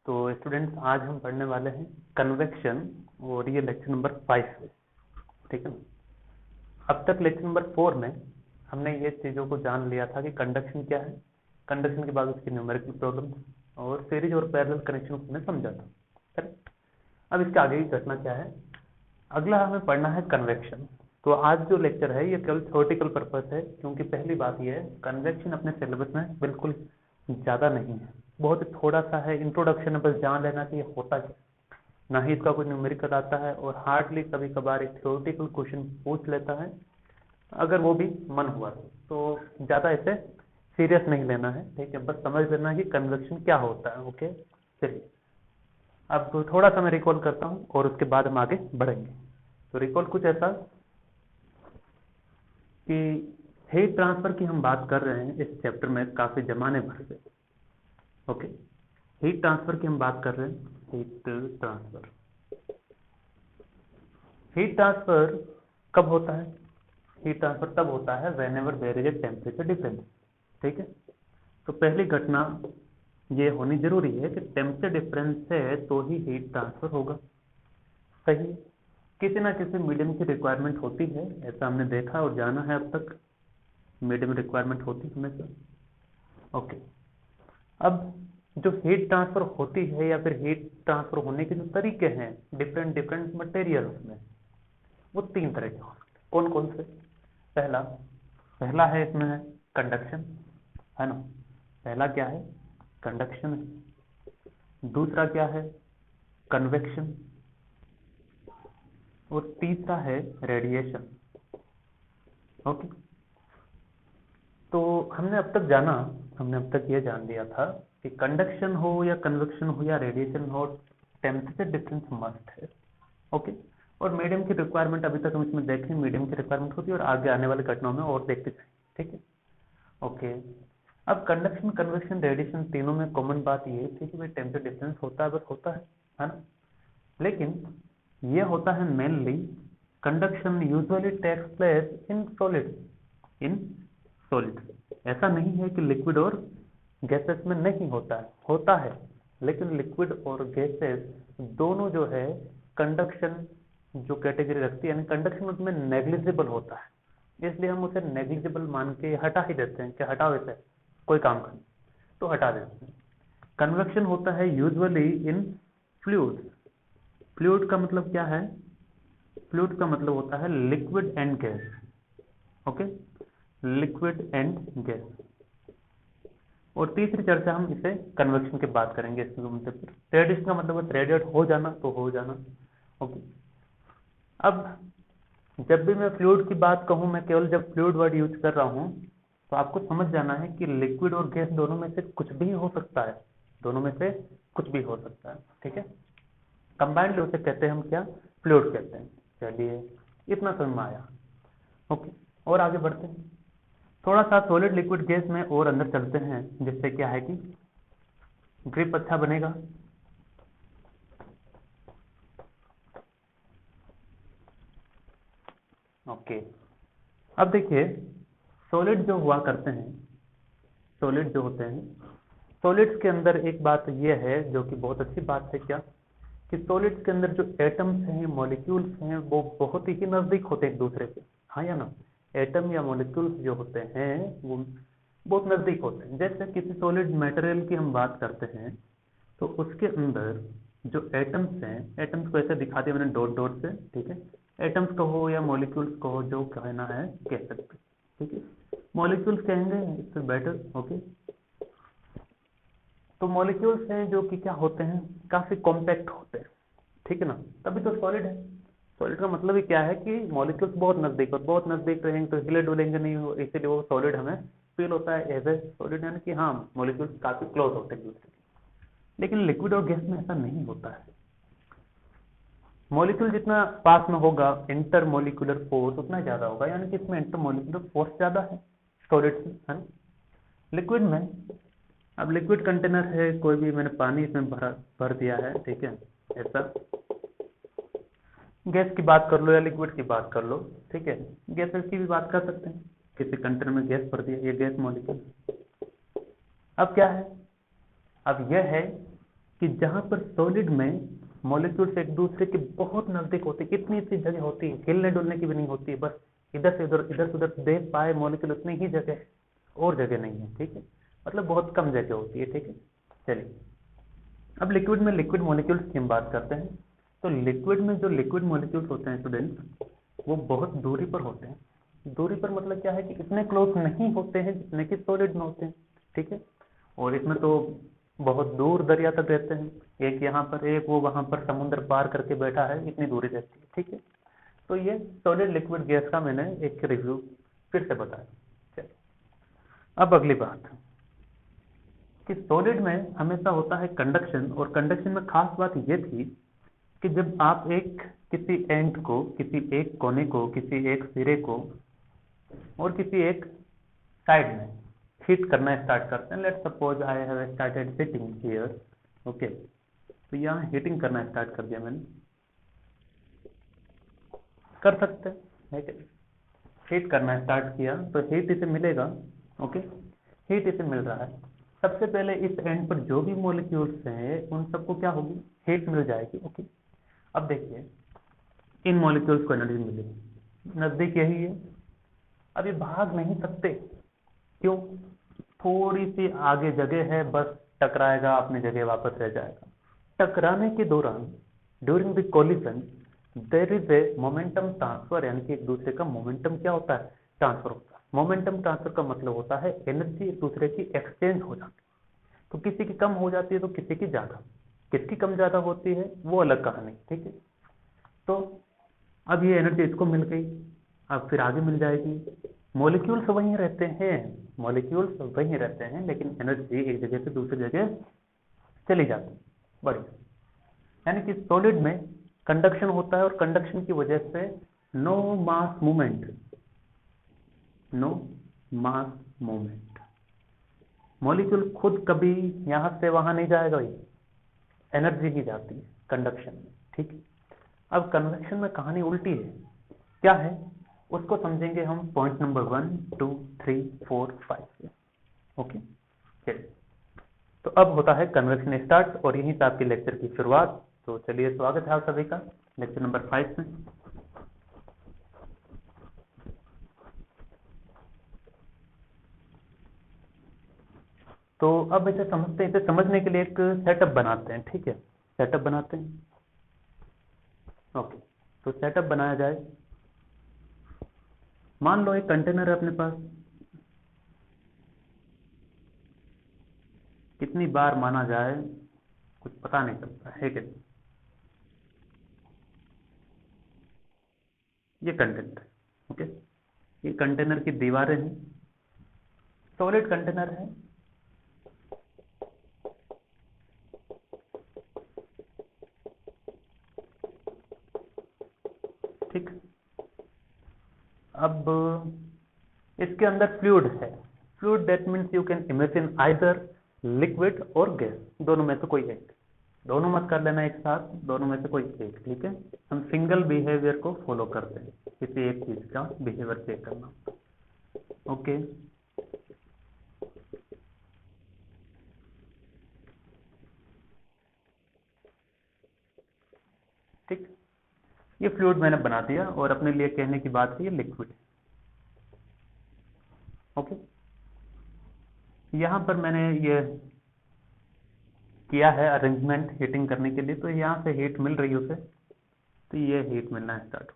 तो स्टूडेंट्स आज हम पढ़ने वाले हैं कन्वेक्शन और ये लेक्चर नंबर 5 है। ठीक है ना। अब तक लेक्चर नंबर 4 में हमने ये चीज़ों को जान लिया था कि कंडक्शन क्या है, कंडक्शन के बाद उसकी न्यूमेरिकल प्रॉब्लम और सीरीज और पैरेलल कनेक्शन को हमने समझा था। करेक्ट। अब इसके आगे की घटना क्या है, अगला हमें पढ़ना है कन्वेक्शन। तो आज जो लेक्चर है ये केवल थ्योरेटिकल पर्पस है, क्योंकि पहली बात ये है कन्वेक्शन अपने सिलेबस में बिल्कुल ज़्यादा नहीं है, बहुत ही थोड़ा सा है। इंट्रोडक्शन है, बस जान लेना कि ये होता क्या, ना ही इसका कोई न्यूमेरिकल आता है और हार्डली कभी कभार एक थ्योरेटिकल क्वेश्चन पूछ लेता है, अगर वो भी मन हुआ तो ज़्यादा इसे सीरियस नहीं लेना है। ठीक है, बस समझ लेना है कि कन्वेक्शन क्या होता है। ओके, चलिए अब थोड़ा सा मैं रिकॉल करता हूँ और उसके बाद हम आगे बढ़ेंगे। तो रिकॉल कुछ ऐसा कि हीट ट्रांसफर की हम बात कर रहे हैं इस चैप्टर में काफी जमाने भर से। ओके, हीट ट्रांसफर की हम बात कर रहे हैं। हीट ट्रांसफर कब होता है? हीट ट्रांसफर तब होता है whenever there is a temperature difference. ठीक है, तो पहली घटना ये होनी जरूरी है कि टेम्परेचर डिफरेंस है तो ही हीट ट्रांसफर होगा। सही है, किसी ना किसी मीडियम की रिक्वायरमेंट होती है, ऐसा हमने देखा और जाना है अब तक, मीडियम रिक्वायरमेंट होती है हमेशा। ओके, अब जो हीट ट्रांसफर होती है या फिर हीट ट्रांसफर होने के जो तरीके हैं डिफरेंट डिफरेंट मटेरियल्स में, वो 3 तरह के हो सकते हैं। कौन कौन से? पहला है इसमें है कंडक्शन, है ना। पहला क्या है? कंडक्शन है। दूसरा क्या है? कन्वेक्शन। और तीसरा है रेडिएशन। ओके, तो हमने अब तक ये जान लिया था कि कंडक्शन हो या कन्वेक्शन हो या रेडिएशन हो, टेम्परेचर डिफरेंस मस्ट है। ओके, और मीडियम की रिक्वायरमेंट अभी तक हम इसमें देखें, मीडियम की रिक्वायरमेंट होती है और आगे आने वाली घटनाओं में और देखते जाएं। ठीक है, ओके। अब कंडक्शन, कन्वेक्शन, रेडिएशन तीनों में कॉमन बात ये थी कि भाई टेम्परेचर डिफरेंस होता है, बस होता है ना। लेकिन ये होता है mainly, conduction usually takes place in solids. ऐसा नहीं है कि लिक्विड और गैसेस में नहीं होता है, लेकिन लिक्विड और गैसेस दोनों जो है कंडक्शन जो कैटेगरी रखती है, यानी कंडक्शन उसमें नेग्लिजिबल होता है, इसलिए हम उसे नेग्लिजिबल मान के हटा ही देते हैं कि हटाओ इसे, कोई काम का नहीं, तो हटा देते हैं। कन्वेक्शन होता है यूजुअली इन फ्लूइड्स। फ्लूइड का मतलब क्या है? फ्लूइड का मतलब होता है liquid and gas. Okay, liquid and gas. और तीसरी चर्चा हम इसे कन्वेक्शन के बात करेंगे। इसमें मतलब रेडिएशन का मतलब रेडिएट हो जाना, तो हो जाना। ओके, अब जब भी मैं फ्लूइड की बात कहूं, मैं केवल जब फ्लूइड वर्ड यूज कर रहा हूं, तो आपको समझ जाना है कि लिक्विड और गैस दोनों में से कुछ भी हो सकता है, दोनों में से कुछ भी हो सकता है। ठीक है, कंबाइंडली उसे कहते हैं हम क्या? फ्लूइड कहते हैं। चलिए, इतना समझ में आया। ओके, और आगे बढ़ते हैं, थोड़ा सा सॉलिड लिक्विड गैस में और अंदर चलते हैं, जिससे क्या है कि ग्रिप अच्छा बनेगा। ओके, अब देखिए सॉलिड जो हुआ करते हैं, सॉलिड जो होते हैं, सॉलिड्स के अंदर एक बात यह है जो कि बहुत अच्छी बात है, क्या कि सॉलिड्स के अंदर जो एटम्स हैं, मॉलिक्यूल्स हैं, वो बहुत ही नजदीक होते हैं एक दूसरे के। हाँ या ना? एटम या मॉलिक्यूल्स जो होते हैं वो बहुत नजदीक होते हैं। जैसे किसी सॉलिड मटेरियल की हम बात करते हैं, तो उसके अंदर जो एटम्स हैं, एटम्स को ऐसे दिखा दिया मैंने डॉट डॉट से। ठीक है, एटम्स कहो या मॉलिक्यूल्स कहो, जो कहना है कह सकते। ठीक है, मॉलिक्यूल्स कहेंगे इससे बेटर। ओके, तो मॉलिक्यूल्स हैं जो कि क्या होते हैं, काफी कॉम्पैक्ट होते हैं। ठीक है ना, तभी तो सॉलिड है। सॉलिड का मतलब ही क्या है कि मॉलिक्यूल्स बहुत नजदीक, और बहुत नजदीक रहेंगे तो हिले डुलेंगे नहीं, हो इसीलिए वो सॉलिड हमें फील होता है एज ए सॉलिड, यानी कि हाँ मॉलिक्यूल्स काफी क्लोज होते हैं एक दूसरे के। लेकिन लिक्विड और गैस में ऐसा नहीं होता है। मॉलिक्यूल जितना पास में होगा, इंटर मोलिकुलर फोर्स उतना ज्यादा होगा, यानी कि इसमें इंटर मोलिकुलर फोर्स ज्यादा है सॉलिड में, है ना। लिक्विड में, अब लिक्विड कंटेनर है कोई भी, मैंने पानी इसमें भर दिया है। ठीक है, ऐसा गैस की बात कर लो या लिक्विड की बात कर लो। ठीक है, गैसेस की भी बात कर सकते हैं, किसी कंटेनर में गैस भर दिया, ये गैस मॉलिक्यूल। अब क्या है, अब यह है कि जहां पर सॉलिड में मॉलिक्यूल्स एक दूसरे के बहुत नजदीक होते हैं, इतनी सी जगह होती है, हिलने डुलने की भी नहीं होती है, बस इधर से उधर देख पाए मॉलिक्यूल, उतनी ही जगह है, और जगह नहीं है। ठीक है, मतलब बहुत कम जगह होती है। ठीक है, चलिए अब लिक्विड में लिक्विड मॉलिक्यूल्स की हम बात करते हैं। तो लिक्विड में जो लिक्विड मॉलिक्यूल्स होते हैं स्टूडेंट्स, वो बहुत दूरी पर होते हैं। दूरी पर मतलब क्या है कि इतने क्लोज नहीं होते हैं जितने कि सॉलिड में होते हैं। ठीक है, और इसमें तो बहुत दूर दरिया तक रहते हैं, एक यहाँ पर, एक वो वहां पर समुद्र पार करके बैठा है, इतनी दूरी रहती है। ठीक है, तो ये सॉलिड लिक्विड गैस का मैंने एक रिव्यू फिर से बताया। चलिए अब अगली बात कि सॉलिड में हमेशा होता है कंडक्शन, और कंडक्शन में खास बात ये थी कि जब आप एक किसी एंड को, किसी एक कोने को, किसी एक सिरे को और किसी एक साइड में हीट करना स्टार्ट करते हैं, let's suppose I have started heating here. Okay, तो यहाँ हीटिंग करना स्टार्ट कर दिया मैंने, कर सकते हैं, ठीक है, हीट करना स्टार्ट किया तो हीट इसे मिलेगा। ओके, हीट इसे मिल रहा है। सबसे पहले इस एंड पर जो भी मॉलिक्यूल्स हैं उन सबको क्या होगी, हीट मिल जाएगी। ओके, अब देखिए इन मॉलिक्यूल्स को एनर्जी मिलेगी, नजदीक यही है, अब ये भाग नहीं सकते, क्यों, थोड़ी सी आगे जगह है, बस टकराएगा, अपनी जगह वापस रह जाएगा। टकराने के दौरान during the collision there is a momentum transfer, यानी कि एक दूसरे का मोमेंटम क्या होता है, ट्रांसफर होता है। मोमेंटम ट्रांसफर का मतलब होता है एनर्जी एक दूसरे की एक्सचेंज हो जाती है, तो किसी की कम हो जाती है तो किसी की ज्यादा, किसकी कम ज्यादा होती है वो अलग कहानी। ठीक है, तो अब ये एनर्जी इसको मिल गई, अब फिर आगे मिल जाएगी। मॉलिक्यूल्स वहीं रहते हैं, मॉलिक्यूल्स वहीं रहते हैं, लेकिन एनर्जी एक जगह से दूसरी जगह चली जाती है। बढ़िया, यानी कि सॉलिड में कंडक्शन होता है, और कंडक्शन की वजह से no mass movement, no mass movement, molecule खुद कभी यहां से वहां नहीं जाएगा, भाई एनर्जी ही जाती है कंडक्शन में। ठीक है, अब कन्वेक्शन में कहानी उल्टी है, क्या है उसको समझेंगे हम पॉइंट नंबर 1 2 3 4 5। ओके, चलिए, तो अब होता है कन्वेक्शन स्टार्ट, और यहीं से आपके लेक्चर की शुरुआत। तो चलिए, स्वागत है आप सभी का लेक्चर नंबर 5 में। तो अब इसे समझते हैं, इसे समझने के लिए एक सेटअप बनाते हैं। ठीक है, सेटअप बनाते हैं। ओके, तो सेटअप बनाया जाए, मान लो एक कंटेनर है अपने पास, कितनी बार माना जाए कुछ पता नहीं चलता है कि ये कंटेनर है। ओके, ये कंटेनर की दीवारें हैं, सॉलिड कंटेनर है। ठीक, अब इसके अंदर फ्लूइड है, fluid that means you can imagine either liquid और गैस, दोनों में से कोई एक, दोनों मत कर लेना एक साथ, दोनों में से कोई एक। ठीक है, हम सिंगल बिहेवियर को फॉलो करते हैं, किसी एक चीज का बिहेवियर चेक करना। ओके, ठीक, ये फ्लूइड मैंने बना दिया, और अपने लिए कहने की बात है ये लिक्विड है। ओके, यहां पर मैंने ये किया है अरेंजमेंट हीटिंग करने के लिए, तो यहाँ से हीट मिल रही है उसे, तो ये हीट मिलना स्टार्ट हो।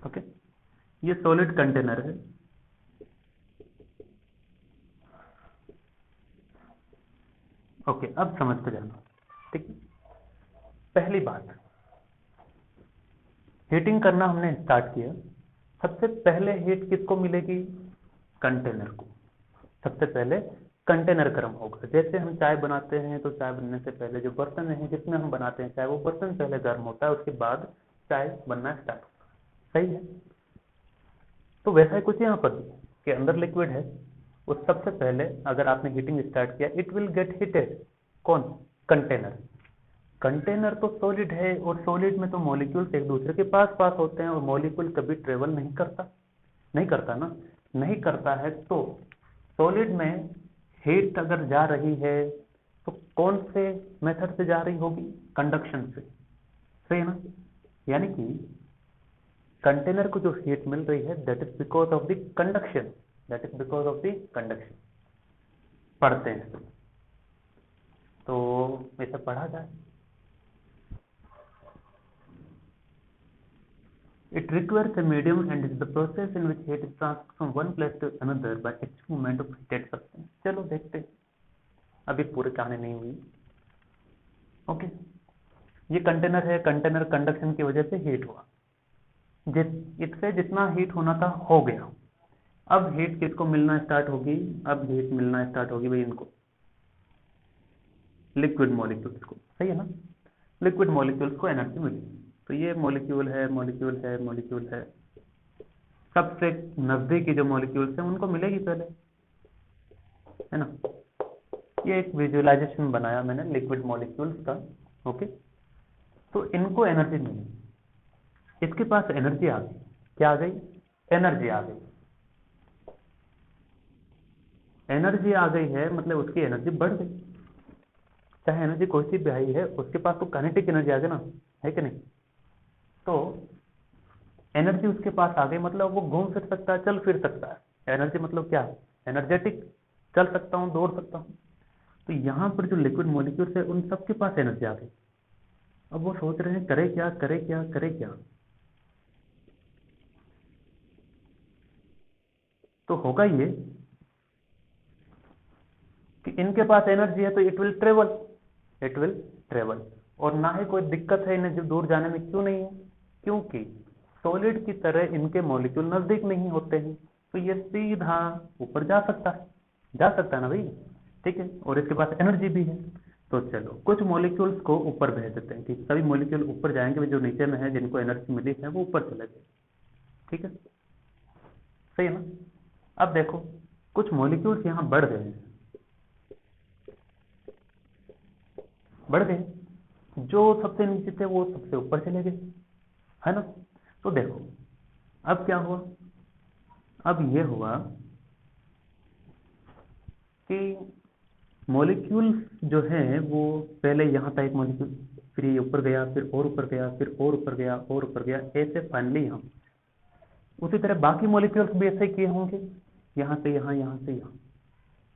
ओके, ये सॉलिड कंटेनर है। ओके, अब समझते जाना। ठीक है, पहली बात, हीटिंग करना हमने स्टार्ट किया, सबसे पहले हीट किसको मिलेगी, कंटेनर को। सबसे पहले कंटेनर गर्म होगा, जैसे हम चाय बनाते हैं तो चाय बनने से पहले जो बर्तन है जिसमें हम बनाते हैं चाय, वो बर्तन पहले गर्म होता है, उसके बाद चाय बनना स्टार्ट होता है। सही है, तो वैसा ही कुछ यहाँ पर भी कि अंदर लिक्विड है, उस सबसे पहले अगर आपने हीटिंग स्टार्ट किया, इट विल गेट हीटेड, कौन, कंटेनर। कंटेनर तो सॉलिड है, और सॉलिड में तो मॉलिक्यूल्स एक दूसरे के पास पास होते हैं, और मॉलिक्यूल कभी ट्रेवल नहीं करता, नहीं करता ना, नहीं करता है, तो सॉलिड में हीट अगर जा रही है तो कौन से मेथड से जा रही होगी? कंडक्शन से, सही है ना? यानी कि कंटेनर को जो हीट मिल रही है that is because of the conduction, that is because of the conduction. पढ़ते हैं तो इसे पढ़ा जाए। It requires a medium and is the process in which heat is transferred from one place to another by actual movement of heated substance। चलो देखते हैं, अभी पूरी कहानी नहीं हुई। ओके, ये कंटेनर है, कंटेनर कंडक्शन की वजह से हीट हुआ, इससे जितना हीट होना था हो गया। अब हीट किसको मिलना स्टार्ट होगी? अब हीट मिलना स्टार्ट होगी भाई इनको, लिक्विड मॉलिक्यूल्स को, सही है ना? लिक्विड मॉलिक्यूल्स को एनर्जी मिली। तो ये मॉलिक्यूल है, मॉलिक्यूल है, मॉलिक्यूल है, सबसे नजदीकी जो मॉलिक्यूल्स हैं उनको मिलेगी पहले, है ना? ये एक विजुअलाइजेशन बनाया मैंने लिक्विड मॉलिक्यूल्स का। ओके, तो इनको एनर्जी मिली, इसके पास एनर्जी आ गई। क्या आ गई? एनर्जी आ गई। एनर्जी आ गई है मतलब उसकी एनर्जी बढ़ गई। चाहे एनर्जी कोई सी भी आई है, उसके पास तो काइनेटिक एनर्जी आ गई ना, है कि नहीं? तो एनर्जी उसके पास आ गई मतलब वो घूम फिर सकता है, चल फिर सकता है। एनर्जी मतलब क्या? एनर्जेटिक, चल सकता हूं, दौड़ सकता हूं। तो यहां पर जो लिक्विड मॉलिक्यूल्स है उन सबके पास एनर्जी आ गई। अब वो सोच रहे हैं करे क्या, करे क्या, करे क्या? तो होगा ये कि इनके पास एनर्जी है तो it will travel, it will travel. और ना ही कोई दिक्कत है इन्हें दूर जाने में। क्यों नहीं है? क्योंकि सॉलिड की तरह इनके मॉलिक्यूल नजदीक नहीं होते हैं, तो ये सीधा ऊपर जा सकता है, जा सकता है ना भाई, ठीक है? और इसके पास एनर्जी भी है। तो चलो कुछ मॉलिक्यूल्स को ऊपर भेज देते हैं कि सभी मॉलिक्यूल ऊपर जाएंगे, जो नीचे में है जिनको एनर्जी मिली है वो ऊपर चले गए, ठीक है? सही है ना? अब देखो कुछ मॉलिक्यूल्स यहां बढ़ गए हैं, बढ़ गए, जो सबसे नीचे थे वो सबसे ऊपर चले गए, है ना? तो देखो अब क्या हुआ? अब ये हुआ कि मॉलिक्यूल जो है वो पहले यहाँ था एक मॉलिक्यूल, फिर ये ऊपर गया, फिर और ऊपर गया, फिर और ऊपर गया, और ऊपर गया, ऐसे फाइनली यहाँ। उसी तरह बाकी मॉलिक्यूल्स भी ऐसे किए होंगे, यहाँ से यहाँ, यहाँ से यहाँ।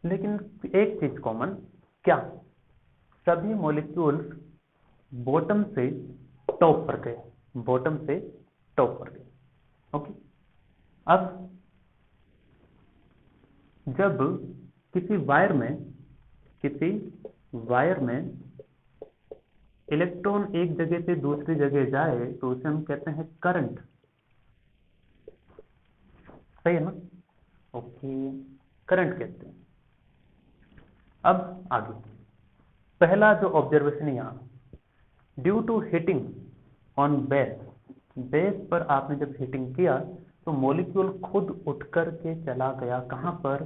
लेकिन एक चीज कॉमन, क्या? सभी मॉलिक्यूल्स बॉटम से टॉप पर गए, बॉटम से टॉप पर गए। ओके, अब जब किसी वायर में, किसी वायर में इलेक्ट्रॉन एक जगह से दूसरी जगह जाए तो उसे हम कहते हैं करंट, सही है ना? ओके, करंट कहते हैं। अब आगे पहला जो ऑब्जर्वेशन है यहां, due to heating on base, base पर आपने जब हीटिंग किया तो मॉलिक्यूल खुद उठ करके चला गया, कहां पर?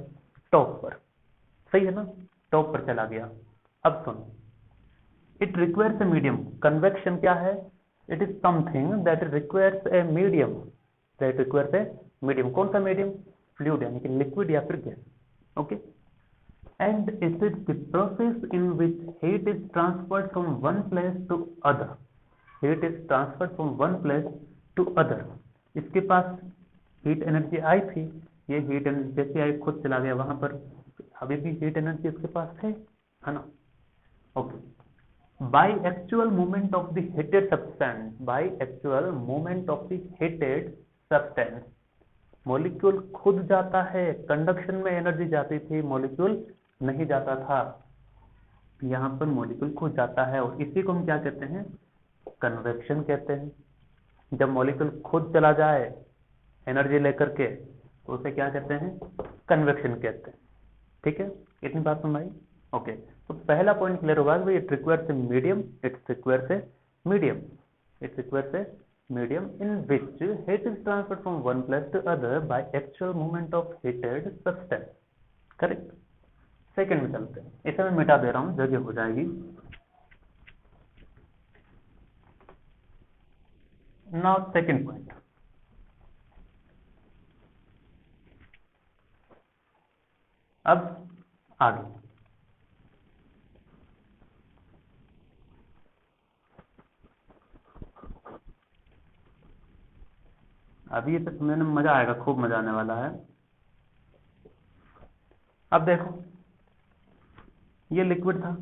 टॉप पर, सही है ना? टॉप पर चला गया। अब सुनो, it requires a medium, convection क्या है? It is something that requires a medium, that requires a medium. कौन सा मीडियम? फ्लूइड यानी कि लिक्विड या फिर gas. Okay, and it is the process in which heat is transferred from one place to other, heat is transferred from one place to other. इसके पास heat energy आई थी, ये हीट एनर्जी जैसे आई खुद चला गया वहां पर, अभी भी हीट एनर्जी इसके पास है ना? Okay, by actual movement of the heated substance, by actual movement of the heated substance, molecule खुद जाता है, कंडक्शन में एनर्जी जाती थी, मॉलिक्यूल नहीं जाता था, यहां पर मॉलिक्यूल खुद जाता है। और इसी को हम क्या कहते हैं? कन्वेक्शन कहते हैं। जब मॉलिक्यूल खुद चला जाए एनर्जी लेकर के तो उसे क्या कहते हैं? कन्वेक्शन कहते हैं, ठीक है? इतनी बात सुनाई। ओके, तो पहला पॉइंट क्लियर होगा कि it requires a medium, it requires a medium, it requires A medium in which heat is transferred from one place to other by actual movement of heated substance, correct? Second में चलते हैं, इसे मैं मिटा दे रहा हूं, जगह हो जाएगी। नाउ सेकंड पॉइंट, अब आगे अभी ये तो समझने में मजा आएगा, खूब मजा आने वाला है। अब देखो ये लिक्विड था,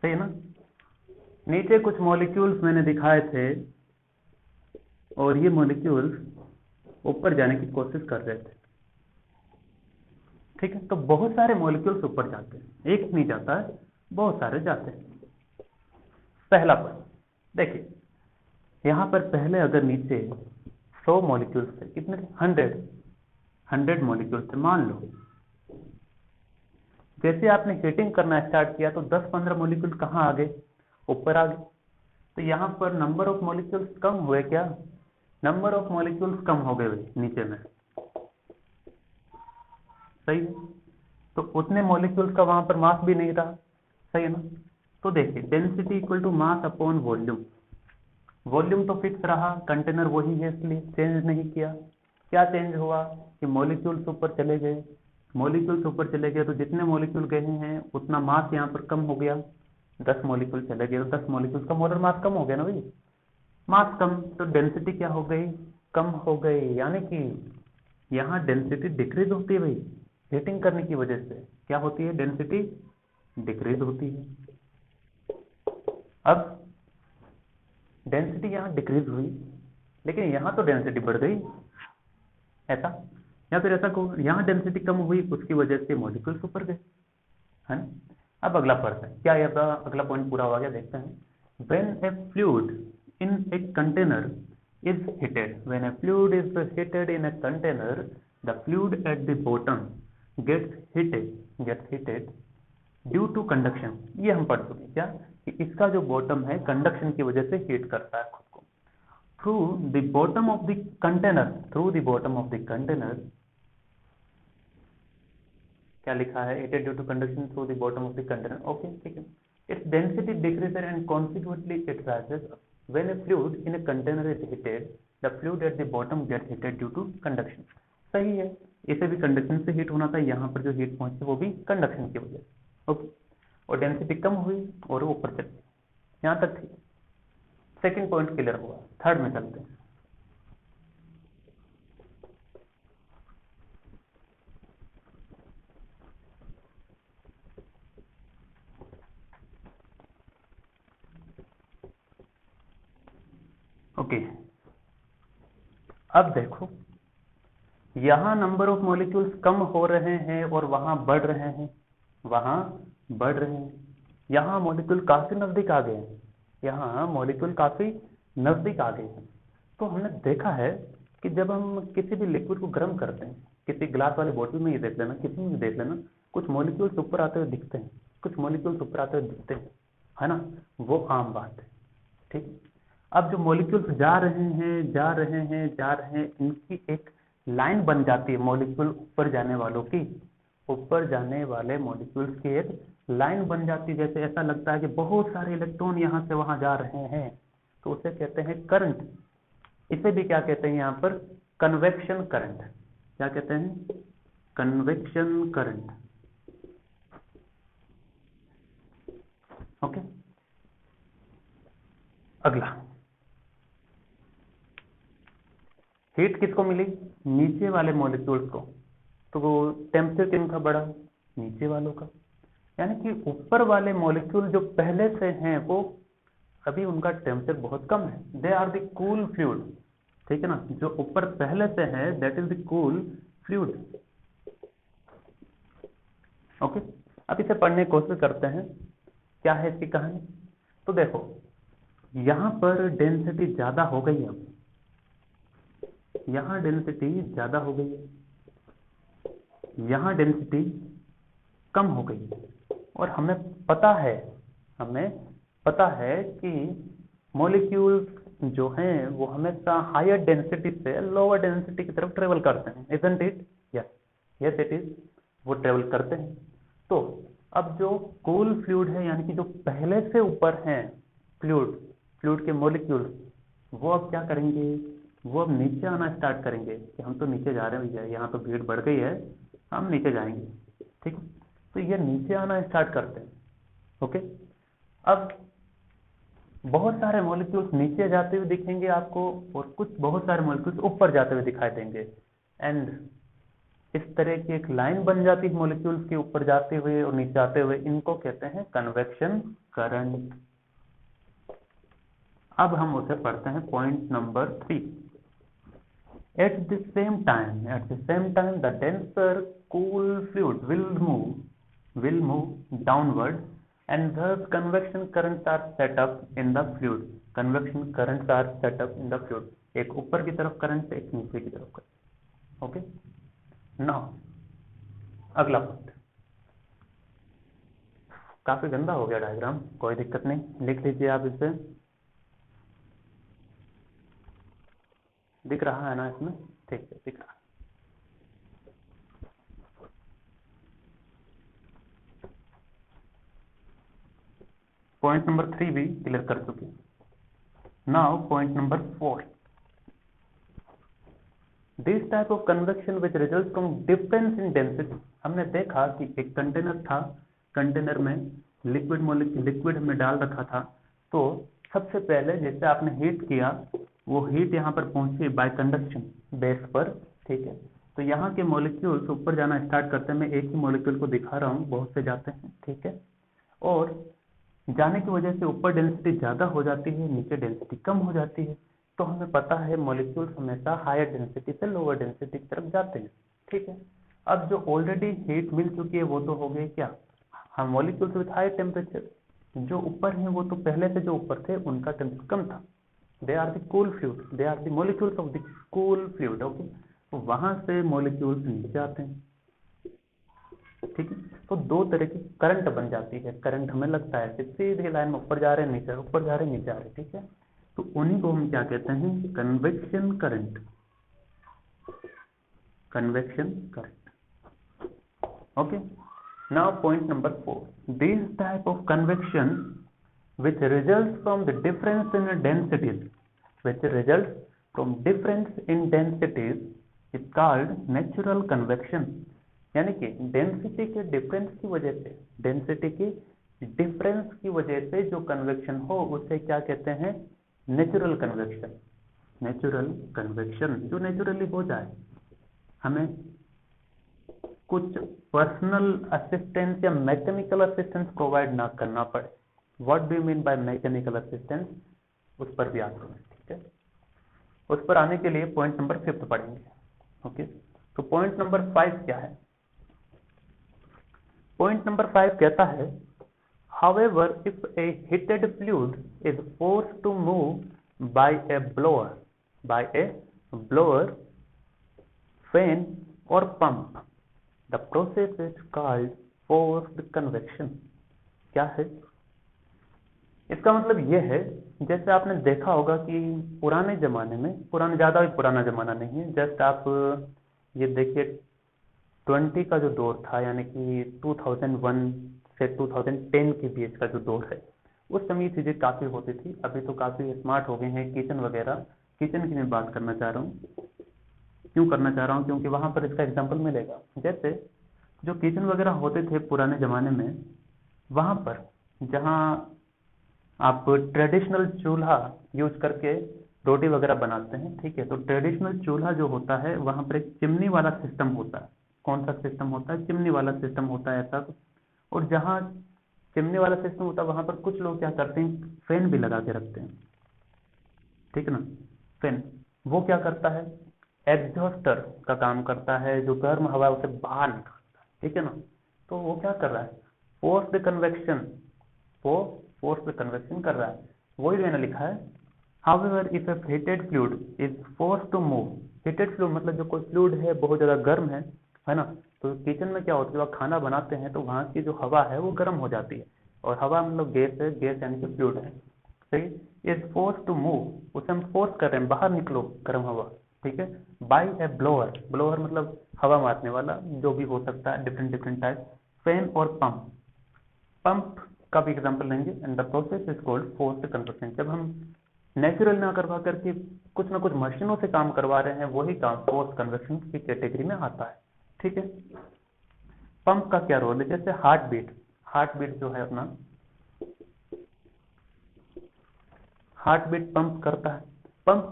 सही है ना। नीचे कुछ मॉलिक्यूल्स मैंने दिखाए थे और ये मॉलिक्यूल्स ऊपर जाने की कोशिश कर रहे थे, ठीक है। तो बहुत सारे मॉलिक्यूल्स ऊपर जाते हैं, एक नहीं जाता है, बहुत सारे जाते हैं। पहला पॉइंट देखिए, यहां पर पहले अगर नीचे 100 मॉलिक्यूल्स थे, कितने थे, 100 मॉलिक्यूल्स थे मान लो। जैसे आपने हीटिंग करना स्टार्ट किया तो 10-15 मॉलिक्यूल कहां आ गए, ऊपर आ गए। तो यहां पर नंबर ऑफ मॉलिक्यूल्स कम हुए क्या, नंबर ऑफ मॉलिक्यूल्स कम हो गए नीचे में, सही है। तो उतने मॉलिक्यूल्स का वहां पर मास भी नहीं रहा, सही है ना। तो देखिए density equal to mass upon volume, volume तो फिक्स रहा, कंटेनर वही है इसलिए चेंज नहीं किया। क्या चेंज हुआ कि मॉलिक्यूल्स ऊपर चले गए, मॉलिक्यूल्स ऊपर चले गए तो जितने मॉलिक्यूल गए हैं उतना मास यहाँ पर कम हो गया। 10 मॉलिक्यूल चले गए तो 10 मॉलिक्यूल का मोलर मास कम हो गया ना भाई, मास कम, तो डेंसिटी क्या हो गई, कम हो गई। यानी कि यहाँ डेंसिटी डिक्रीज होती है भाई, हीटिंग करने की वजह से क्या होती है, डेंसिटी डिक्रीज होती है। अब डेंसिटी यहाँ डिक्रीज हुई, लेकिन यहाँ तो डेंसिटी बढ़ गई, ऐसा। या फिर ऐसा को यहाँ डेंसिटी कम हुई, उसकी वजह से मॉलिक्यूल्स ऊपर गए, है ना। अब अगला पर्स है, क्या ये अगला पॉइंट पूरा हो गया, देखते हैं। When a fluid in a container is heated, when a fluid is heated in a container, the fluid at the bottom gets heated due to conduction. ये हम पढ़ चुके क्या, कि इसका जो बॉटम है कंडक्शन की वजह से हीट करता है खुद को। Through the bottom of the container, through the bottom of the container, क्या लिखा है, heated due to conduction through the bottom of the container, okay ठीक है। Its density decreases and consequently it rises when a fluid in a container is heated, the fluid at the bottom gets heated due to conduction. सही है, इसे भी conduction से heat होना था, यहाँ पर जो हीट पहुंची वो भी कंडक्शन की वजह से, ओके। और डेंसिटी कम हुई और वो ऊपर चली, यहाँ तक ठीक। सेकंड पॉइंट क्लियर हुआ, थर्ड में चलते हैं। ओके अब देखो, यहां नंबर ऑफ मॉलिक्यूल्स कम हो रहे हैं और वहां बढ़ रहे हैं, वहां बढ़ रहे हैं। यहां मॉलिक्यूल काफी नजदीक आ गए हैं, यहां मॉलिक्यूल काफी नजदीक आ गए हैं। तो हमने देखा है कि जब हम किसी भी लिक्विड को गर्म करते हैं, किसी ग्लास वाले बोतल में ही देख लेना, किसी में भी देख लेना, कुछ मॉलिक्यूल्स ऊपर आते हुए दिखते हैं, कुछ मॉलिक्यूल्स ऊपर आते हुए दिखते हैं, है ना, वो आम बात है, ठीक। अब जो मॉलिक्यूल्स जा रहे हैं जा रहे हैं जा रहे हैं, इनकी एक लाइन बन जाती है, मॉलिक्यूल ऊपर जाने वालों की, ऊपर जाने वाले मॉलिक्यूल्स की एक लाइन बन जाती है। जैसे ऐसा लगता है कि बहुत सारे इलेक्ट्रॉन यहाँ से वहां जा रहे हैं, तो उसे कहते हैं करंट। इसे भी क्या कहते हैं यहाँ पर, कन्वेक्शन करंट। क्या कहते हैं, कन्वेक्शन करंट, ओके। अगला, हीट किसको मिली, नीचे वाले मॉलिक्यूल्स को, तो वो टेम्परेचर किनका बढ़ा, नीचे वालों का। यानी कि ऊपर वाले मॉलिक्यूल जो पहले से हैं वो अभी उनका टेम्परेचर बहुत कम है, they are the cool fluid, ठीक है ना। जो ऊपर पहले से है that is the cool fluid, okay. अब इसे पढ़ने की कोशिश करते हैं, क्या है इसकी कहानी। तो देखो यहां पर डेंसिटी ज्यादा हो गई है, यहां डेंसिटी ज्यादा हो गई है, यहां डेंसिटी कम हो गई है। और हमें पता है कि मॉलिक्यूल्स जो हैं वो हमेशा हायर डेंसिटी से लोअर डेंसिटी की तरफ ट्रेवल करते हैं, isn't it, yes yes it is, वो ट्रेवल करते हैं। तो अब जो कूल फ्लूइड है, यानी कि जो पहले से ऊपर हैं फ्लूइड के मॉलिक्यूल, वो अब क्या करेंगे, वो अब नीचे आना स्टार्ट करेंगे कि हम तो नीचे जा रहे हैं भैया, यहाँ तो भीड़ बढ़ गई है, हम नीचे जाएंगे। ठीक है, तो ये नीचे आना स्टार्ट करते हैं। ओके, अब बहुत सारे मॉलिक्यूल्स नीचे जाते हुए दिखेंगे आपको और कुछ बहुत सारे मॉलिक्यूल्स ऊपर जाते हुए दिखाई देंगे, एंड इस तरह की एक लाइन बन जाती है मॉलिक्यूल्स के ऊपर जाते हुए और नीचे आते हुए। इनको कहते हैं कन्वेक्शन करंट। अब हम उसे पढ़ते हैं point number 3। At the same time, the denser cool fluid will move downward, and thus convection currents are set up in the fluid. Convection currents are set up in the fluid. एक ऊपर की तरफ current, एक नीचे की तरफ current. Okay, now अगला point. काफी गंदा हो गया डायग्राम, कोई दिक्कत नहीं, लिख लीजिए आप इसे। दिख रहा है ना इसमें? ठीक है, दिख रहा है। पॉइंट नंबर 3 भी क्लियर कर चुके। Now point number 4। This type of convection which result from difference in density. हमने देखा कि एक कंटेनर था, कंटेनर में लिक्विड हमने डाल रखा था, तो सबसे पहले जैसे आपने हीट किया, वो हीट यहाँ पर पहुंची बाय कंडक्शन बेस पर। ठीक है, तो यहाँ के मॉलिक्यूल्स ऊपर जाना स्टार्ट करते हैं। मैं एक ही मॉलिक्यूल को दिखा रहा हूँ, बहुत से जाते हैं। ठीक है, और जाने की वजह से ऊपर डेंसिटी ज्यादा हो जाती है, नीचे डेंसिटी कम हो जाती है। तो हमें पता है मॉलिक्यूल्स हमेशा हायर डेंसिटी से लोअर डेंसिटी की तरफ जाते हैं। ठीक है, अब जो ऑलरेडी हीट मिल चुकी है वो तो हो गई क्या, हम मॉलिक्यूल्स विथ हाई टेम्परेचर, जो ऊपर हैं वो तो पहले से जो ऊपर थे उनका टेम्परेचर कम था। They are the cool fluid, they are the molecules of the cool fluid. Okay, तो वहां से मॉलिक्यूल्स नीचे आते हैं। ठीक है, तो दो तरह की करंट बन जाती है। करंट हमें लगता है कि सीधी लाइन में ऊपर जा रहे हैं, नीचे, ऊपर जा रहे हैं, नीचे आ रहे हैं। ठीक है, तो उन्हीं को हम क्या कहते हैं, convection current. Convection current. Okay, now point number 4। This type of convection which results from the difference in densities, is called natural convection। यानी कि डेंसिटी के डिफरेंस की वजह से, डेंसिटी की डिफरेंस की वजह से जो कन्वेक्शन हो उसे क्या कहते हैं, नेचुरल कन्वेक्शन। नेचुरल कन्वेक्शन जो नेचुरली हो जाए, हमें कुछ पर्सनल असिस्टेंस या मैकेनिकल असिस्टेंस प्रोवाइड ना करना पड़े। What do you mean by mechanical assistance, उस पर भी आते हैं। ठीक है, उस पर आने के लिए पॉइंट नंबर 5 पढ़ेंगे। ओके, तो पॉइंट नंबर 5 क्या है? पॉइंट नंबर 5 कहता है, however if a heated fluid is forced to move by a blower, fan or pump, the process is called forced convection। क्या है इसका मतलब? यह है, जैसे आपने देखा होगा कि पुराने जमाने में, ज्यादा भी पुराना जमाना नहीं है, जस्ट आप ये देखिए 20 का जो दौर था, यानी कि 2001 से 2010 के बीच का जो दौर है, उस समय चीजें काफी होती थी। अभी तो काफी स्मार्ट हो गए हैं किचन वगैरह। किचन की मैं बात करना चाह रहा हूँ। क्यों करना चाह रहा हूँ? क्योंकि वहां पर इसका एग्जाम्पल मिलेगा। जैसे जो किचन वगैरह होते थे पुराने जमाने में, वहां पर जहाँ आप ट्रेडिशनल चूल्हा यूज करके रोटी वगैरह बनाते हैं, ठीक है, तो ट्रेडिशनल चूल्हा जो होता है वहां पर एक चिमनी वाला सिस्टम होता है। कौन सा सिस्टम होता है? चिमनी वाला सिस्टम होता है ऐसा। और जहाँ चिमनी वाला सिस्टम होता है वहां पर कुछ लोग क्या करते हैं, फैन भी लगा के रखते हैं। ठीक है ना, फैन वो क्या करता है, एग्जॉस्टर का काम करता है, जो गर्म हवा उसे बाहर निकालता है। ठीक है ना, तो वो क्या कर रहा है, फोर्स्ड कन्वेक्शन, वो फोर्स्ड कन्वेक्शन कर रहा है। वही मैंने लिखा है, however if a heated fluid is forced to move, heated fluid मतलब जो कोई फ्लूइड है बहुत ज्यादा गर्म है ना, तो किचन में क्या होता है, जब आप खाना बनाते हैं तो वहां की जो हवा है वो गर्म हो जाती है, और हवा मतलब गैस है, गैस यानी कि फ्लूइड है। सही, इज फोर्स टू मूव, उसे हम फोर्स कर रहे हैं, बाहर निकलो गर्म हवा। ठीक है, बाय ए ब्लोअर, ब्लोअर मतलब हवा मारने वाला, जो भी हो सकता है, डिफरेंट डिफरेंट टाइप, फैन और पंप। पंप का भी एग्जांपल लेंगे, and the process is called forced convection. जब हम नेचुरल ना करवा करके कुछ ना कुछ मशीनों से काम करवा रहे हैं, वही काम फोर्स कन्वेक्शन की कैटेगरी में आता है। ठीक है, पंप का क्या रोल है? जैसे हार्ट बीट जो है अपना, हार्ट बीट पंप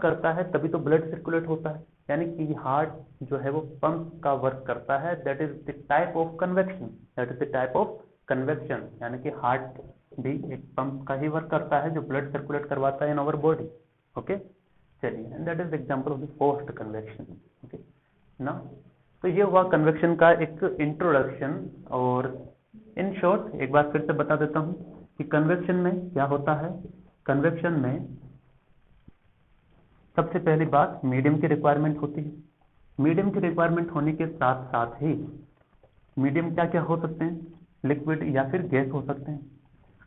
करता है तभी तो ब्लड सर्कुलेट होता है, यानी कि हार्ट जो है वो पंप का वर्क करता है। That is the type of convection, यानी कि हार्ट भी एक पंप का ही वर्क करता है जो ब्लड सर्कुलेट करवाता है इन आवर बॉडी। ओके, चलिए, and that is example of the forced convection. Okay ना, तो ये हुआ कन्वेक्शन का एक इंट्रोडक्शन। और इन शॉर्ट एक बार फिर से बता देता हूं कि कन्वेक्शन में क्या होता है। कन्वेक्शन में सबसे पहली बात मीडियम की रिक्वायरमेंट होती है। मीडियम की रिक्वायरमेंट होने के साथ साथ ही मीडियम क्या क्या हो सकते हैं? लिक्विड या फिर गैस हो सकते हैं।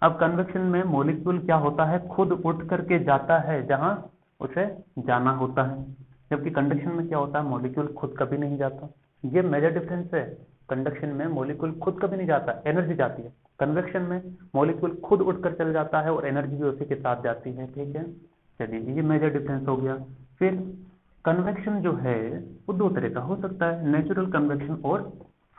अब कन्वेक्शन में मॉलिक्यूल क्या होता है? खुद उठ करके जाता है जहां उसे जाना होता है, जबकि कंडक्शन में क्या होता है? मॉलिक्यूल खुद कभी नहीं जाता। ये मेजर डिफरेंस है। कंडक्शन में मॉलिक्यूल खुद कभी नहीं जाता, एनर्जी जाती है। कन्वेक्शन में मॉलिक्यूल खुद उठकर चल जाता है और एनर्जी भी उसी के साथ जाती है। ठीक है, चलिए, ये मेजर डिफरेंस हो गया। फिर कन्वेक्शन जो है वो दो तरह का हो सकता है, नेचुरल कन्वेक्शन और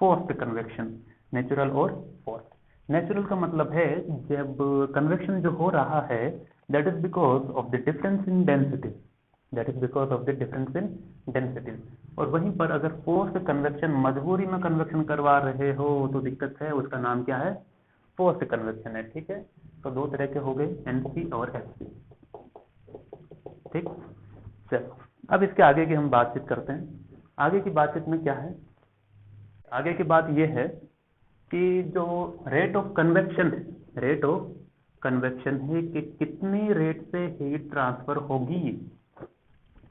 फोर्स्ड कन्वेक्शन। नेचुरल और फोर्स्ड। नेचुरल का मतलब है जब कन्वेक्शन जो हो रहा है that is because of the difference in density, और वहीं पर अगर फोर्स्ड कन्वेक्शन, मजबूरी में कन्वेक्शन करवा रहे हो तो दिक्कत है, उसका नाम क्या है? फोर्स्ड कन्वेक्शन है। ठीक है, तो दो तरह के हो गए, एनसी और एफसी। ठीक, चलो अब इसके आगे की हम बातचीत करते हैं। आगे की बातचीत में क्या है? आगे की बात यह है कि जो रेट ऑफ कन्वेक्शन है कि कितनी रेट से हीट ट्रांसफर होगी।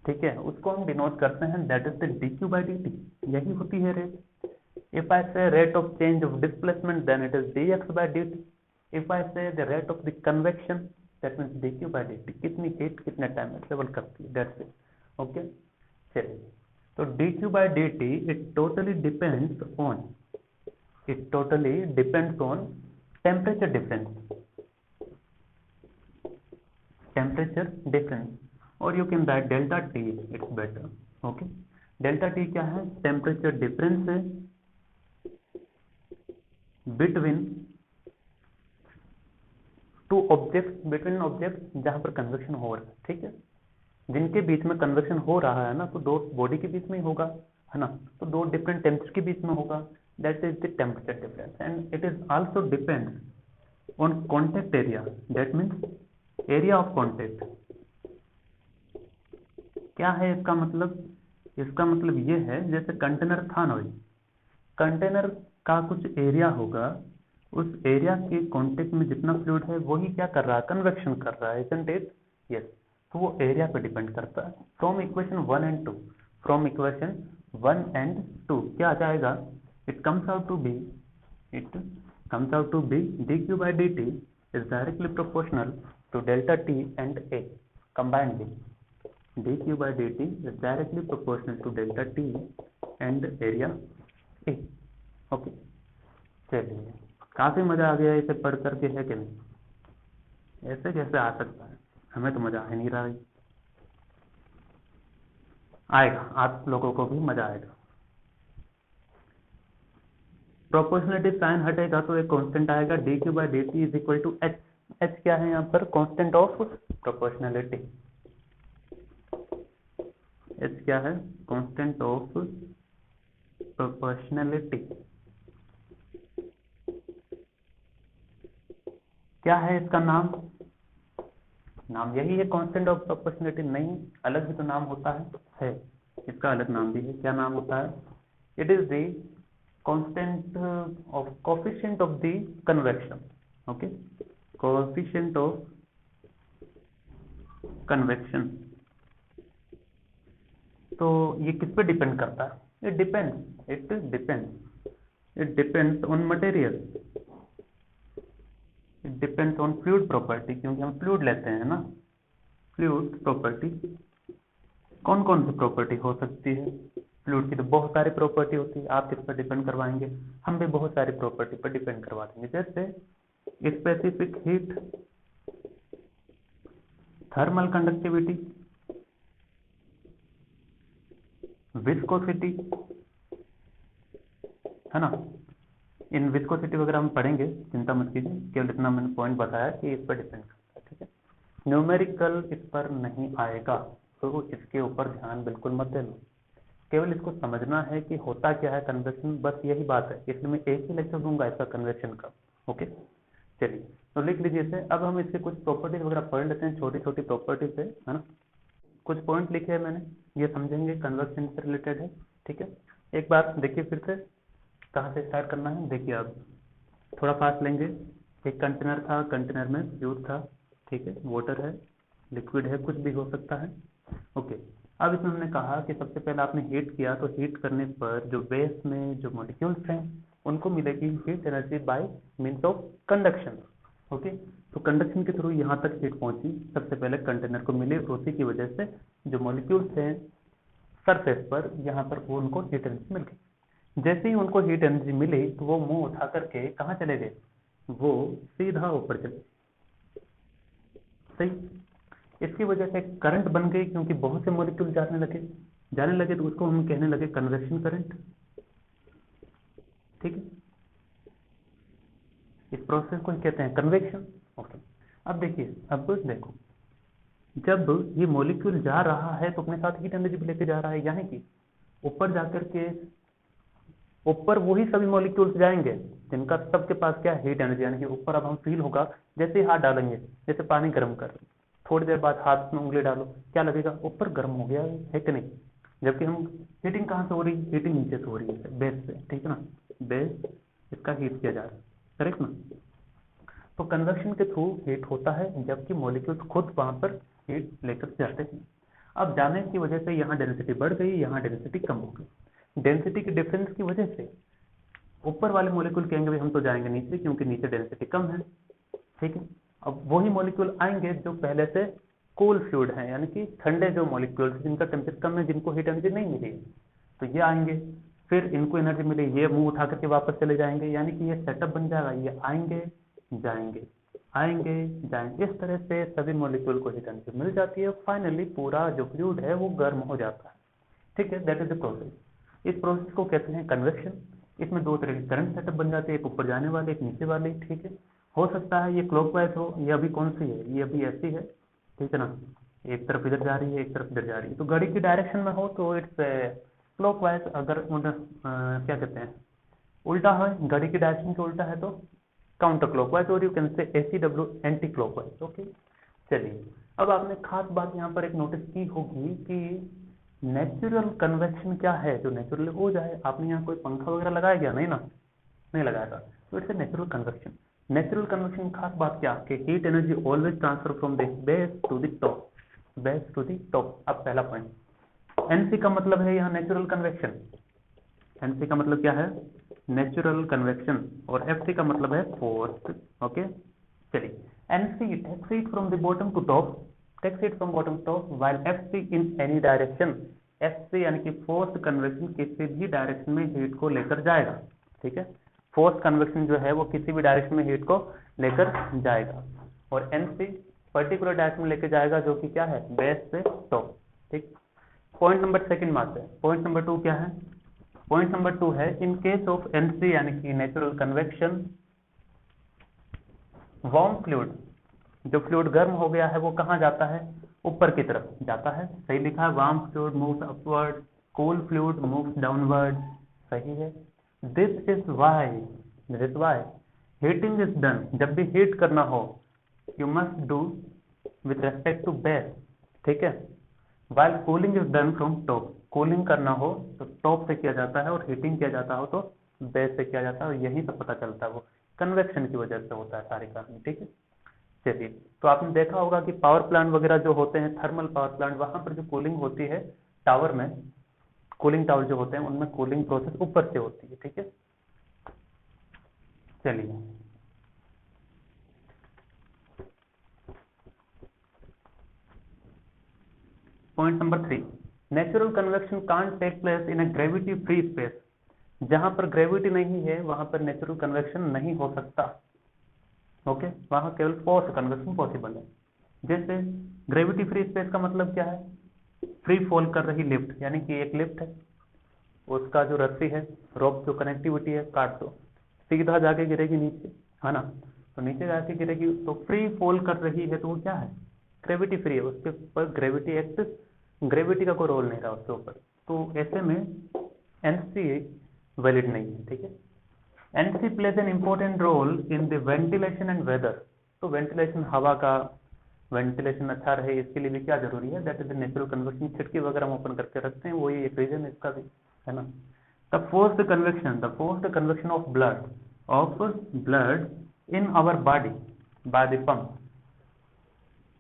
ठीक है, उसको हम डिनोट करते हैं, that is the dq by dt। यही होती है rate. If I say rate of change of displacement then it is dx by dt। If I say the rate of the convection that means dq by dt, कितनी heat कितने time में travel करती है, that's it. Okay, चलिए, तो dq by dt it totally depends on temperature difference, or you can write delta T, it's better. Okay, delta T क्या है? Temperature difference है बिटवीन ऑब्जेक्ट जहां पर कन्वेक्शन हो रहा है। ठीक है, जिनके बीच में कन्वेक्शन हो रहा है ना, तो दो बॉडी के बीच में ही होगा, है ना, तो दो डिफरेंट टेम्परेचर के बीच में होगा, that is the temperature difference. And it is also depends on contact area, that means area of contact. क्या है इसका मतलब? इसका मतलब ये है जैसे कंटेनर था ना, कंटेनर का कुछ एरिया होगा, उस एरिया के कांटेक्ट में जितना फ्लूइड है वही क्या कर रहा है? कन्वेक्शन कर रहा है, isn't it? यस, तो वो एरिया पे डिपेंड करता है। फ्रॉम इक्वेशन 1 and 2 क्या आ जाएगा? It comes out to be dq by dt is directly proportional to delta t and a combinedly। dq by dt is directly proportional to delta t and area a। Okay, चलिए, काफी मजा आ गया इसे पढ़ करके, है कि नहीं? ऐसे कैसे आ सकता है? हमें तो मजा आ ही नहीं रहा है। आएगा, आप लोगों को भी मजा आएगा। प्रोपोर्शनलिटी साइन हटेगा तो एक कांस्टेंट आएगा, dq by dt is equal to h। h क्या है यहाँ पर? Constant of proportionality. h क्या है? Constant of proportionality. क्या है इसका नाम यही है, कांस्टेंट ऑफ प्रोपोर्शनलिटी। नहीं, अलग भी तो नाम होता है, इसका अलग नाम भी है। क्या नाम होता है? It is the constant of coefficient of the convection. Okay, coefficient of convection. तो ये किस पे डिपेंड करता है? It depends on material, it depends on fluid property, क्योंकि हम फ्लूइड लेते हैं ना। फ्लूइड प्रॉपर्टी, कौन कौन सी प्रॉपर्टी हो सकती है? फ्लूइड की तो बहुत सारी प्रॉपर्टी होती है। आप किस पर डिपेंड करवाएंगे? हम भी बहुत सारी प्रॉपर्टी पर डिपेंड करवा देंगे, जैसे specific heat, thermal conductivity, viscosity, है ना। इन विस्कोसिटी वगैरह हम पढ़ेंगे, चिंता मत कीजिए, केवल इतना मैंने पॉइंट बताया कि इस पर डिपेंड करता है, ठीक है। न्यूमेरिकल इस पर नहीं आएगा, तो इसके ऊपर ध्यान बिल्कुल मत देना, केवल इसको समझना है कि होता क्या है कन्वेक्शन, बस यही बात है। इसलिए मैं एक ही लेक्चर दूंगा इसका कन्वेक्शन का, ओके। चलिए तो लिख लीजिए इसे। अब हम इसके कुछ प्रॉपर्टीज वगैरह पढ़ लेते हैं, छोटी छोटी प्रॉपर्टीज है ना। कुछ पॉइंट लिखे हैं मैंने, ये समझेंगे, कन्वेक्शन से रिलेटेड है, ठीक है। एक बार देखिए फिर से कहाँ से स्टार्ट करना है। देखिए अब थोड़ा फास्ट लेंगे। एक कंटेनर था, कंटेनर में फ्लूइड था, ठीक है, वाटर है, लिक्विड है, कुछ भी हो सकता है, ओके। अब इसमें हमने कहा कि सबसे पहले आपने हीट किया, तो हीट करने पर जो बेस में जो मॉलिक्यूल्स हैं उनको मिलेगी heat energy by means of conduction, okay. तो कंडक्शन के थ्रू यहाँ तक हीट पहुंची, सबसे पहले कंटेनर को मिली, उसी की वजह से जो मॉलिक्यूल्स हैं सरफेस पर, यहाँ पर वो उनको हीट एनर्जी मिल गई। जैसे ही उनको हीट एनर्जी मिली तो वो मुंह उठा करके कहाँ चले गए, वो सीधा ऊपर चले, सही। इसकी वजह से करंट बन गई, क्योंकि बहुत से मॉलिक्यूल जाने लगे तो उसको हम कहने लगे कन्वेक्शन करंट, ठीक है। इस प्रोसेस को कहते हैं कन्वेक्शन, ओके। अब देखिए, अब कुछ देखो, जब ये मॉलिक्यूल जा रहा है तो अपने साथ हीट एनर्जी भी लेके जा रहा है, यानी कि ऊपर जाकर के ऊपर वही सभी मॉलिक्यूल्स जाएंगे जिनका सबके पास क्या है, हीट एनर्जी, यानी कि ऊपर अब हम फील होगा जैसे ही हाथ डालेंगे, जैसे पानी गर्म कर, थोड़ी देर बाद हाथ में उंगली डालो, क्या लगेगा, ऊपर गर्म हो गया है कि नहीं। जबकि हम हीटिंग कहाँ से हो रही है, हीटिंग नीचे से हो रही है, बेस से, ठीक है ना, बेस इसका हीट किया जा रहा है, करेक्ट ना। तो कन्वेक्शन के थ्रू हीट होता है, जबकि मॉलिक्यूल्स खुद वहां पर हीट लेकर जाते हैं। अब जाने की वजह से यहाँ डेंसिटी बढ़ गई, यहाँ डेंसिटी कम हो गई। डेंसिटी के डिफरेंस की वजह से ऊपर वाले मॉलिक्यूल कहेंगे हम तो जाएंगे नीचे, क्योंकि नीचे डेंसिटी कम है, ठीक है। अब वही मॉलिक्यूल आएंगे जो पहले से कूल फ्लूइड है, यानी कि ठंडे जो मॉलिक्यूल्स जिनका टेम्परेचर कम है, जिनको हीट एनर्जी नहीं मिली, तो ये आएंगे, फिर इनको एनर्जी मिली, ये मुंह उठा करके वापस चले जाएंगे, यानी कि ये सेटअप बन जाएगा, ये आएंगे जाएंगे, आएंगे जाएंगे, इस तरह से सभी मॉलिक्यूल को हीट एनर्जी मिल जाती है। फाइनली पूरा जो फ्लूइड है वो गर्म हो जाता है, ठीक है। That is the process. इस प्रोसेस को कहते हैं कन्वेक्शन। इसमें दो तरह के करंट सेटअप बन जाते हैं, एक ऊपर जाने वाले, एक नीचे वाले, ठीक है। हो सकता है ये क्लॉकवाइज हो, ये अभी कौन सी है, ये अभी ऐसी है, ठीक है ना, एक तरफ इधर जा रही है, एक तरफ इधर जा रही है, तो घड़ी की डायरेक्शन में हो तो इट्स क्लॉकवाइज। अगर क्या कहते हैं, उल्टा है, घड़ी की डायरेक्शन के उल्टा है तो काउंटर क्लॉकवाइज, और you can say ACW anti clockwise, okay. चलिए अब आपने खास बात यहाँ पर एक नोटिस की होगी कि नेचुरल कन्वेक्शन क्या है, जो नेचुरली हो जाए। आपने यहाँ कोई पंखा वगैरह लगाया गया, नहीं ना, नहीं लगाया था, तो it's natural convection. Natural convection की खास बात क्या, कि heat energy always transfer from the base to the top, base to the top. अब पहला पॉइंट, एनसी का मतलब है यहाँ नेचुरल कन्वेक्शन, एनसी का मतलब क्या है, नेचुरल कन्वेक्शन, और एफसी का मतलब है फोर्स, ओके। चलिए, NC takes heat from the bottom to top, takes heat from bottom to top, while FC in any direction. FC यानी कि फोर्स कन्वेक्शन किसी भी डायरेक्शन में हीट को लेकर जाएगा, ठीक है। फोर्स कन्वेक्शन जो है वो किसी भी डायरेक्शन में हीट को लेकर जाएगा, और एनसी पर्टिकुलर डायरेक्शन में लेकर जाएगा, जो कि क्या है, बेस से टॉप, ठीक। पॉइंट नंबर सेकंड बात है। पॉइंट नंबर 2 क्या है, पॉइंट नंबर 2 है, इन केस ऑफ एनसी यानी कि नेचुरल कन्वेक्शन, वार्म फ्लूइड, जो फ्लूइड गर्म हो गया है वो कहाँ जाता है, ऊपर की तरफ जाता है, सही लिखा है, warm fluid moves upward, cool fluid moves downward, सही है। This is why heating is done, जब भी हीट करना हो you must do with respect to base, ठीक है। While cooling is done from top, cooling करना हो तो टॉप से किया जाता है, और हीटिंग किया जाता हो तो बेस से किया जाता है, और यहीं से पता चलता है वो कन्वेक्शन की वजह से होता है सारी कहानी, ठीक है। चलिए, तो आपने देखा होगा कि पावर प्लांट वगैरह जो होते हैं, थर्मल पावर प्लांट, वहां पर जो कूलिंग होती है टावर में, कूलिंग टावर जो होते हैं उनमें कूलिंग प्रोसेस ऊपर से होती है, ठीक है। चलिए, point number 3, natural convection can't take place in a gravity free space. जहां पर ग्रेविटी नहीं है वहां पर नेचुरल कन्वेक्शन नहीं हो सकता, ओके। वहां केवल फोर्स कन्वेक्शन पॉसिबल है। जैसे ग्रेविटी फ्री स्पेस का मतलब क्या है? फ्री फॉल कर रही लिफ्ट, यानी कि एक लिफ्ट है, उसका जो रस्सी है, रोप जो कनेक्टिविटी है, काट दो, सीधा जाके गिरेगी नीचे, है ना? तो नीचे जाके गिरेगी, तो फ्री फॉल कर रही है, तो वो क्या है? ग्रेविटी फ्री है, उसके ऊपर ग्रेविटी एक्ट, ग्रेविटी का कोई रोल नहीं रहा उसके ऊपर, तो ऐसे में एनसी वैलिड नहीं है, ठीक है। NC plays an important role in the ventilation and weather, तो वेंटिलेशन, हवा का वेंटिलेशन अच्छा रहे, इसके लिए भी क्या जरूरी है? That is the natural convection, खिड़की वगैरह हम ओपन करके रखते हैं, वही एक रीजन है इसका भी, है ना। The forced convection of blood in our body by the pump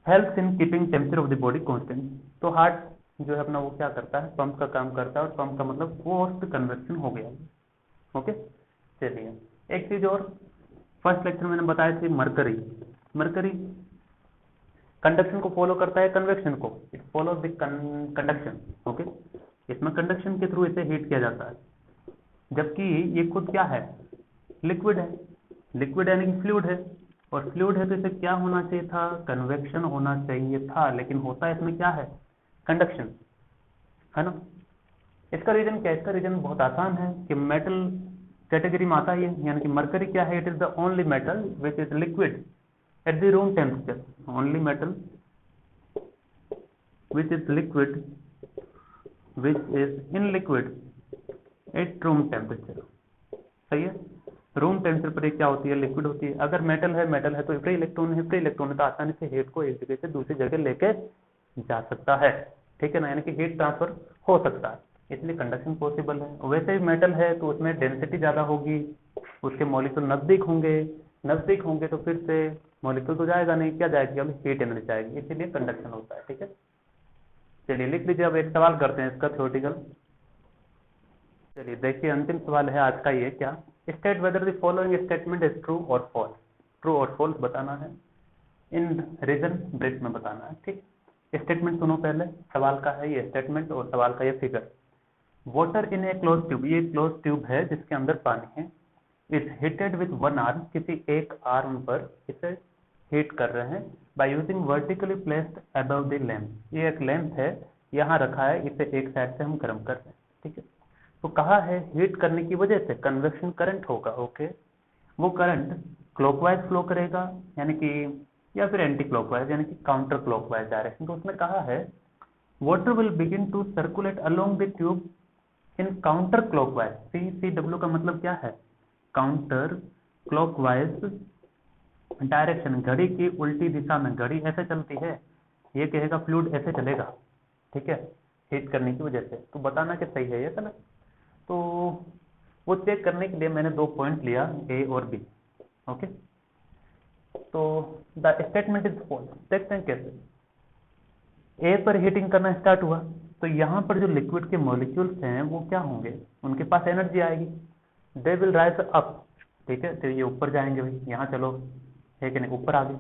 helps in keeping temperature of the body constant. तो हार्ट जो है अपना वो क्या करता है? पंप का काम करता है, और पंप का मतलब फोर्स्ड कन्वेक्शन हो गया। ओके, चलिए एक चीज और, फर्स्ट लेक्चर में मैंने बताया थी मरकरी, मरकरी कंडक्शन को फॉलो करता है, कन्वेक्शन को, it follow the conduction. Okay, इसमें कंडक्शन के थ्रू इसे हीट किया जाता है, जबकि ये खुद क्या है? लिक्विड है, लिक्विड यानी कि फ्लूइड है, और फ्लूइड है तो इसे क्या होना चाहिए था? कन्वेक्शन होना चाहिए था, लेकिन होता है इसमें क्या है? कंडक्शन, है ना। इसका रीजन क्या है? इसका रीजन बहुत आसान है कि मेटल कैटेगरी में आता है, यानी कि मरकरी क्या है? It is the only metal which is liquid at the room temperature, only metal which is liquid which is in liquid at room temperature। सही है, रूम टेम्परेचर पर ये क्या होती है? लिक्विड होती है। अगर मेटल है तो फ्री इलेक्ट्रॉन है, फ्री इलेक्ट्रॉन है तो आसानी से हीट को एक जगह से दूसरी जगह लेके जा सकता है, ठीक है ना, यानी कि हीट ट्रांसफर हो सकता है, इसलिए कंडक्शन पॉसिबल है। वैसे भी मेटल है तो उसमें डेंसिटी ज्यादा होगी, उसके मॉलिक्यूल नजदीक होंगे तो फिर से मॉलिक्यूल तो जाएगा नहीं, क्या जाएगी? अभी हीट एनर्जी जाएगी, इसीलिए कंडक्शन होता है, ठीक है। चलिए लिख लीजिए, अब एक सवाल करते हैं इसका थ्योरेटिकल। चलिए देखिए, अंतिम सवाल है आज का, ये क्या? State whether the following statement is true और फॉल्स, ट्रू और फॉल्स बताना है, इन रीजन ब्रेक में बताना है, ठीक। स्टेटमेंट सुनो पहले, सवाल का है ये स्टेटमेंट और सवाल का ये figure. Water in A close tube, ये क्लोज ट्यूब है जिसके अंदर पानी है, is heated with one arm, किसी एक आर्म पर इसे हीट कर रहे हैं, by using vertically placed above the lamp, ये एक लैंप है यहाँ रखा है, इसे एक साइड से हम गर्म कर रहे हैं, ठीक है। तो कहा है हीट करने की वजह से कन्वेक्शन करंट होगा, ओके, वो करंट क्लॉकवाइज फ्लो करेगा, यानी कि, या फिर एंटी क्लॉकवाइज यानी कि काउंटर क्लॉकवाइज डायरेक्शन। तो उसमें कहा है water will begin to circulate along the tube in counter clockwise, CCW का मतलब क्या है? काउंटर क्लॉकवाइज डायरेक्शन, घड़ी की उल्टी दिशा में, घड़ी ऐसे चलती है, ये कहेगा फ्लूइड ऐसे चलेगा, ठीक है, हीट करने की वजह से। तो बताना कि सही है या गलत। तो वो चेक करने के लिए मैंने 2 पॉइंट लिया, ए और बी, ओके। तो द स्टेटमेंट इज फॉल्स, देखते हैं कैसे। ए पर हीटिंग करना स्टार्ट हुआ, तो यहाँ पर जो लिक्विड के मॉलिक्यूल्स हैं वो क्या होंगे? उनके पास एनर्जी आएगी, दे विल राइज अप, ठीक है, तो ये ऊपर जाएंगे भाई, यहाँ चलो, है कि नहीं, ऊपर आ गए,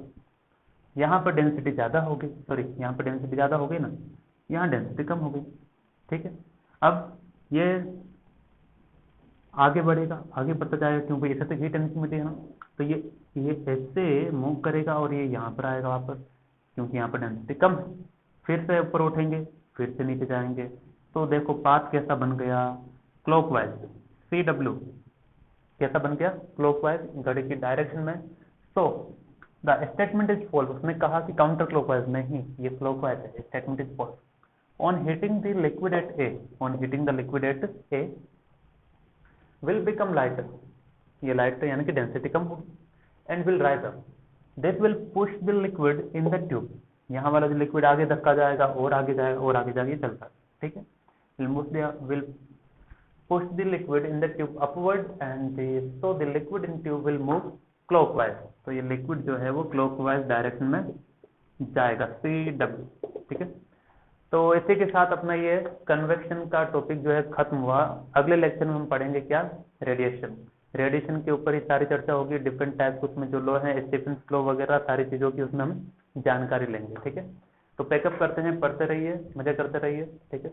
यहाँ पर डेंसिटी ज्यादा हो गई, सॉरी यहाँ पर डेंसिटी ज्यादा हो गई ना, यहाँ डेंसिटी कम हो गई, ठीक है। अब ये आगे बढ़ेगा, आगे बढ़ता जाएगा, क्योंकि इसे तो हीट एनर्जी मिलती है ना, तो ये ऐसे मूव करेगा और ये यहाँ पर आएगा वापस, क्योंकि यहाँ पर डेंसिटी कम है, फिर से ऊपर उठेंगे, फिर से नीचे जाएंगे। तो देखो पाथ कैसा बन गया? क्लॉकवाइज, CW कैसा बन गया? क्लॉकवाइज, घड़ी की डायरेक्शन में। So the statement is false, उसने कहा कि काउंटर क्लॉकवाइज, नहीं ये क्लॉकवाइज है, statement is false. On heating the liquid at A, on heating the liquid at A will become lighter, ये लाइटर यानी कि डेंसिटी कम होगी, and will rise up, this will push the liquid in the tube, यहाँ वाला जो liquid आगे धक्का जाएगा और आगे जाएगा और आगे जाएगा, ये चलता है, ठीक है। will push the liquid in the tube upward and so the liquid in tube will move clockwise, तो ये लिक्विड जो है वो क्लॉकवाइज डायरेक्शन में जाएगा, CW, ठीक है। तो इसी के साथ अपना ये कन्वेक्शन का टॉपिक जो है खत्म हुआ। अगले लेक्चर में हम पढ़ेंगे क्या? रेडिएशन, रेडिएशन के ऊपर ही सारी चर्चा होगी, डिफरेंट टाइप उसमें जो लॉ है, स्टीफेंस लॉ वगैरह सारी चीजों की उसमें हम जानकारी लेंगे, ठीक है। तो पैकअप करते हैं, पढ़ते रहिए, मजा करते रहिए, ठीक है।